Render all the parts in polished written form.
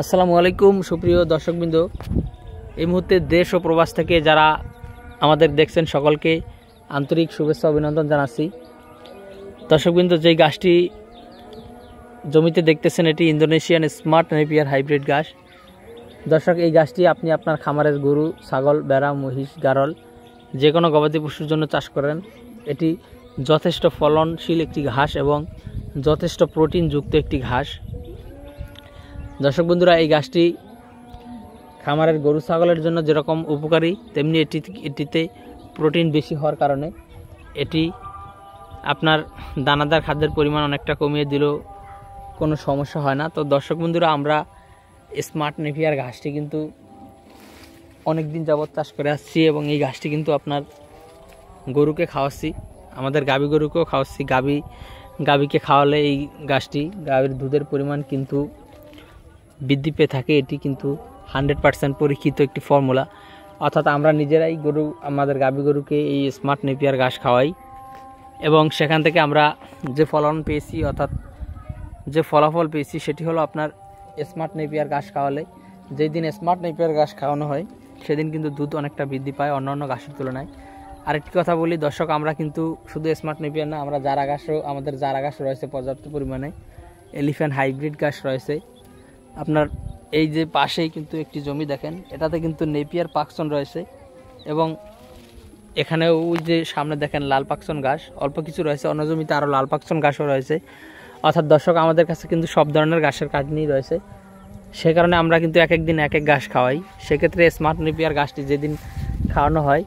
আসসালামু আলাইকুম সুপ্রিয় দর্শকবৃন্দ, এই মুহূর্তে দেশ ও প্রবাস থেকে যারা আমাদের দেখছেন সকলকে আন্তরিক শুভেচ্ছা অভিনন্দন জানাচ্ছি। দর্শকবৃন্দ, যেই গাছটি জমিতে দেখতেছেন এটি ইন্দোনেশিয়ান স্মার্ট নেপিয়ার হাইব্রিড গাছ। দর্শক, এই গাছটি আপনি আপনার খামারের গরু, ছাগল, ভেড়া, মহিষ, গারল যে কোনো গবাদি পশুর জন্য চাষ করেন। এটি যথেষ্ট ফলনশীল একটি ঘাস এবং যথেষ্ট প্রোটিনযুক্ত একটি ঘাস। দর্শক বন্ধুরা, এই গাছটি খামারের গরু ছাগলের জন্য যেরকম উপকারী, তেমনি এটিতে প্রোটিন বেশি হওয়ার কারণে এটি আপনার দানাদার খাদ্যের পরিমাণ অনেকটা কমিয়ে দিলেও কোনো সমস্যা হয় না। তো দর্শক বন্ধুরা, আমরা স্মার্ট নেপিয়ার ঘাসটি কিন্তু অনেক দিন যাবৎ চাষ করে আসছি এবং এই ঘাসটি কিন্তু আপনার গরুকে খাওয়াচ্ছি, আমাদের গাভী গরুকেও খাওয়াচ্ছি। গাভীকে খাওয়ালে এই গাছটি গাভীর দুধের পরিমাণ কিন্তু বৃদ্ধি পেয়ে থাকে। এটি কিন্তু 100% পরীক্ষিত একটি ফর্মুলা, অর্থাৎ আমরা নিজেরাই আমাদের গাভী গরুকে এই স্মার্ট নেপিয়ার ঘাস খাওয়াই এবং সেখান থেকে আমরা যে ফলন পেয়েছি, অর্থাৎ যে ফলাফল পেয়েছি, সেটি হলো আপনার স্মার্ট নেপিয়ার ঘাস খাওয়ালে, যেই দিন স্মার্ট নেপিয়ার ঘাস খাওয়ানো হয় সেদিন কিন্তু দুধ অনেকটা বৃদ্ধি পায় অন্যান্য ঘাসের তুলনায়। আরেকটি কথা বলি দর্শক, আমরা কিন্তু শুধু স্মার্ট নেপিয়ার না, আমরা আমাদের জারা ঘাস রয়েছে পর্যাপ্ত পরিমাণে, এলিফ্যান্ট হাইব্রিড ঘাস রয়েছে। আপনার এই যে পাশেই কিন্তু একটি জমি দেখেন, এটাতে কিন্তু নেপিয়ার পাকসন রয়েছে এবং এখানে ওই যে সামনে দেখেন লাল পাকসন ঘাস অল্প কিছু রয়েছে, অন্য জমিতে আরও লাল পাকসন ঘাসও রয়েছে। অর্থাৎ দর্শক, আমাদের কাছে কিন্তু সব ধরনের ঘাসের কাটনি রয়েছে, সে কারণে আমরা কিন্তু এক এক দিন এক এক ঘাস খাওয়াই। সেক্ষেত্রে স্মার্ট নেপিয়ার ঘাসটি যেদিন খাওয়ানো হয়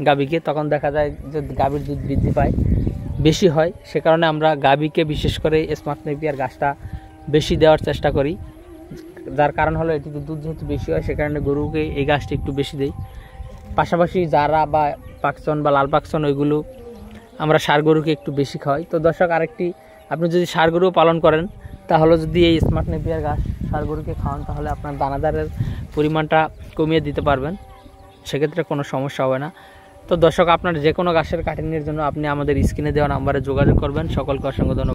গাভীকে, তখন দেখা যায় যে গাভীর দুধ বৃদ্ধি পায়, বেশি হয়। সে কারণে আমরা গাভীকে বিশেষ করে স্মার্ট নেপিয়ার ঘাসটা বেশি দেওয়ার চেষ্টা করি, যার কারণ হলো এটিতে দুধ যেহেতু বেশি হয়, সে কারণে গরুকে এই ঘাসটি একটু বেশি দেই। পাশাপাশি জারা বা পাকচন বা লাল পাকচন ওইগুলো আমরা ষাঁড় গরুকে একটু বেশি খাওয়াই। তো দর্শক, আরেকটি, আপনি যদি ষাঁড় গরুও পালন করেন তাহলে যদি এই স্মার্ট নেপিয়ার ঘাস ষাঁড় গরুকে খাওয়ান তাহলে আপনার দানাদারের পরিমাণটা কমিয়ে দিতে পারবেন, সেক্ষেত্রে কোনো সমস্যা হবে না। তো দর্শক, আপনার যে কোনো ঘাসের কাটিংয়ের জন্য আপনি আমাদের স্ক্রিনে দেওয়া নাম্বারে যোগাযোগ করবেন। সকলকে অসংখ্য ধন্যবাদ।